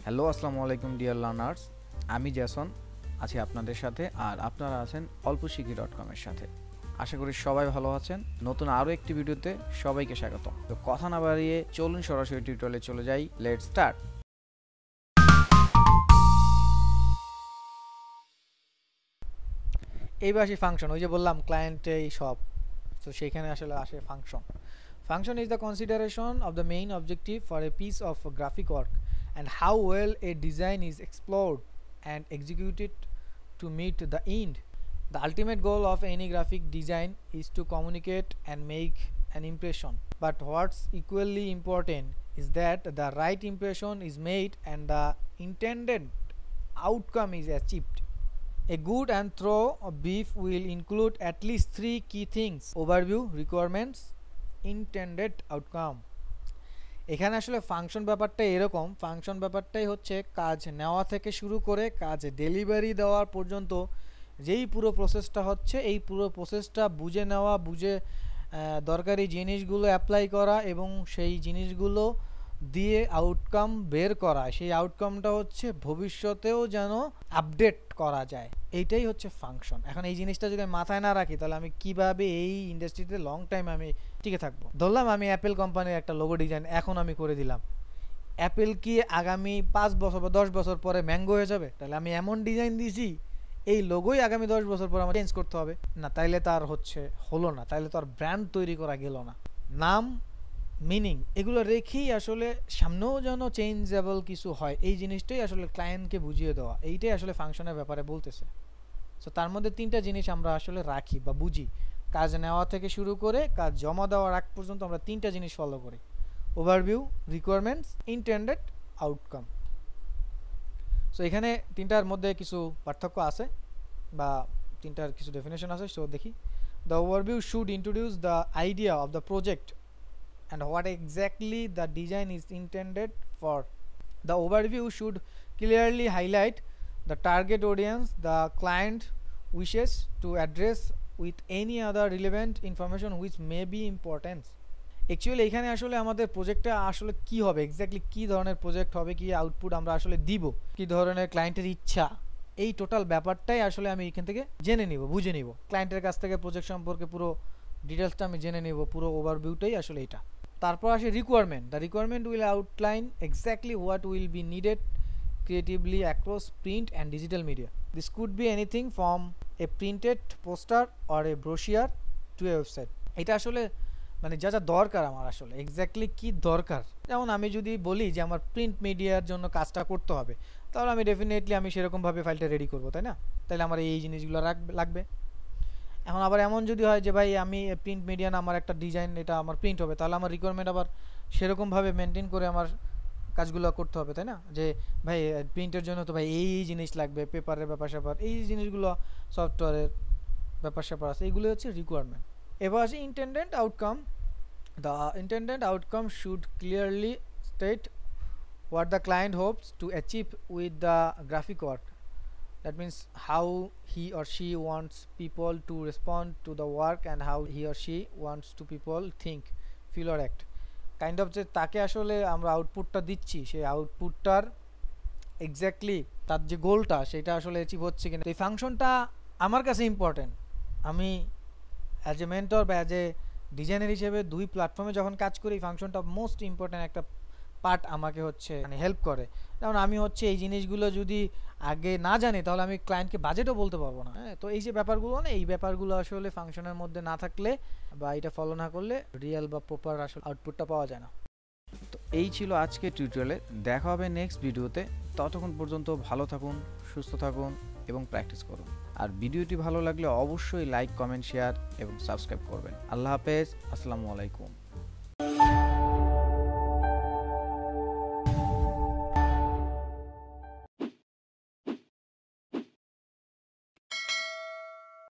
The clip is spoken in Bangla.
হ্যালো আসসালামু আলাইকুম ডিয়ার লার্নার্স, আমি জ্যাসন আছি আপনাদের সাথে, আর আপনারা আছেন অল্পশিখি.com এর সাথে। আশা করি সবাই ভালো আছেন। নতুন আরও একটি ভিডিওতে সবাইকে স্বাগত। তো কথা না বাড়িয়ে চলুন সরাসরি টিউটোরিয়ালে চলে যাই। Let's start. এইবার আসি ফাংশন। ওই যে বললাম ক্লায়েন্টে সব, তো সেইখানে আসলে আসে function. Function is the consideration of the main objective for a piece of graphic work and how well a design is explored and executed to meet the end. The ultimate goal of any graphic design is to communicate and make an impression. But what's equally important is that the right impression is made and the intended outcome is achieved. A good and thorough brief will include at least 3 key things: overview, requirements, intended outcome. এখানে আসলে ফাংশন ব্যাপারটা এরকম, ফাংশন ব্যাপারটাই হচ্ছে কাজ নেওয়া থেকে শুরু করে কাজ ডেলিভারি দেওয়ার পর্যন্ত যেই পুরো প্রসেসটা হচ্ছে, এই পুরো প্রসেসটা বুঝে নেওয়া, বুঝে দরকারি জিনিসগুলো অ্যাপ্লাই করা এবং সেই জিনিসগুলো দিয়ে আউটকাম বের করা। সেই আউটকামটা হচ্ছে ভবিষ্যতেও যেন আপডেট করা যায়, এইটাই হচ্ছে ফাংশন। এখন এই জিনিসটা যদি আমি মাথায় না রাখি, তাহলে আমি কিভাবে এই ইন্ডাস্ট্রিতে লং টাইম আমি টিকে থাকবো? ধরলাম আমি অ্যাপেল কোম্পানির একটা লোগো ডিজাইন এখন আমি করে দিলাম, অ্যাপেল কি আগামী 5 বছর বা 10 বছর পরে ম্যাঙ্গো হয়ে যাবে? তাহলে আমি এমন ডিজাইন দিছি, এই লোগোই আগামী 10 বছর পর আমার চেঞ্জ করতে হবে না, তাইলে তার হলো না, তাইলে তার ব্র্যান্ড তৈরি করা গেল না। নাম, মিনিং এগুলো রেখেই আসলে সামনেও যেন চেঞ্জেবল কিছু হয়, এই জিনিসটাই আসলে ক্লায়েন্টকে বুঝিয়ে দেওয়া, এইটাই আসলে ফাংশনের ব্যাপারে বলতেছে। সো তার মধ্যে 3টা জিনিস আমরা আসলে রাখি বা বুঝি। কাজ নেওয়া থেকে শুরু করে কাজ জমা দেওয়ার আগ পর্যন্ত আমরা 3টা জিনিস ফলো করি: overview, requirements, intended outcome. So এখানে 3টার মধ্যে কিছু পার্থক্য আছে বা 3টার কিছু ডেফিনেশন আছে। সো দেখি। The overview should introduce the idea of the project and what exactly the design is intended for. The overview should clearly highlight the target audience the client wishes to address with any other relevant information which may be important. Actually এখানে আসলে আমাদের প্রজেক্টটা আসলে কি হবে, এক্স্যাক্টলি কি ধরনের প্রজেক্ট হবে, কি আউটপুট আমরা আসলে দিব, কি ধরনের ক্লায়েন্টের ইচ্ছা, এই টোটাল ব্যাপারটাই আসলে আমি এখান থেকে জেনে নিব, বুঝে নিব। ক্লায়েন্টের কাছ থেকে প্রজেক্ট সম্পর্কে পুরো ডিটেলসটা আমি জেনে নিব, পুরো ওভারভিউটাই আসলে এটা। তারপর আসে requirement. The requirement will outline exactly what will be needed creatively across print and digital media. This could be anything from a printed poster or a brochure to a website. এটা আসলে মানে যা যা দরকার আমার, আসলে এক্স্যাক্টলি কি দরকার। যেমন আমি যদি বলি যে আমার প্রিন্ট মিডিয়ার জন্য কাজটা করতে হবে, তাহলে আমি ডেফিনেটলি আমি সেরকমভাবে ফাইলটা রেডি করবো, তাই না? তাহলে আমার এই জিনিসগুলো লাগবে। এখন আবার এমন যদি হয় যে ভাই আমি প্রিন্ট মিডিয়া না, আমার একটা ডিজাইন এটা আমার প্রিন্ট হবে, তাহলে আমার রিকোয়ারমেন্ট আবার সেরকমভাবে মেনটেন করে আমার কাজগুলো করতে হবে, তাই না? যে ভাই প্রিন্টের জন্য তো ভাই এই জিনিস লাগবে, পেপারের ব্যাপার স্যাপার, এই জিনিসগুলো সফটওয়্যারের ব্যাপার স্যাপার আছে, এইগুলো হচ্ছে রিকোয়ারমেন্ট। এবার আছে intended outcome. The intended outcome should clearly state what the client Hopes to achieve with the graphic work. That means how he or she wants people to respond to the work and how he or she wants to people think, feel or act. Kind of যে তাকে আসলে আমরা আউটপুটটা দিচ্ছি, সেই আউটপুটটার এক্স্যাক্টলি তার যে গোলটা সেটা আসলে অ্যাচিভ হচ্ছে কিনা। এই ফাংশনটা আমার কাছে ইম্পর্টেন্ট। আমি অ্যাজ এ মেন্টর বা অ্যাজ এ ডিজাইনার হিসেবে 2 প্ল্যাটফর্মে যখন কাজ করি, এই ফাংশনটা মোস্ট ইম্পর্টেন্ট একটা পার্ট আমাকে মানে হেল্প করে। যেমন আমি এই জিনিসগুলো যদি আগে না জানি, তাহলে আমি ক্লায়েন্টকে বাজেটও বলতে পারবো না। তো এই যে ব্যাপারগুলো না, এই ব্যাপারগুলো আসলে ফাংশনের মধ্যে না থাকলে বা এটা ফলো না করলে রিয়েল বা প্রপার আসলে আউটপুটটা পাওয়া যায় না। তো এই ছিল আজকে টিউটোরিয়ালে। দেখা হবে নেক্সট ভিডিওতে। ততক্ষণ পর্যন্ত ভালো থাকুন, সুস্থ থাকুন এবং প্র্যাকটিস করুন। আর ভিডিওটি ভালো লাগলে অবশ্যই লাইক, কমেন্ট, শেয়ার এবং সাবস্ক্রাইব করবেন। আল্লাহ হাফেজ, আসসালামু আলাইকুম।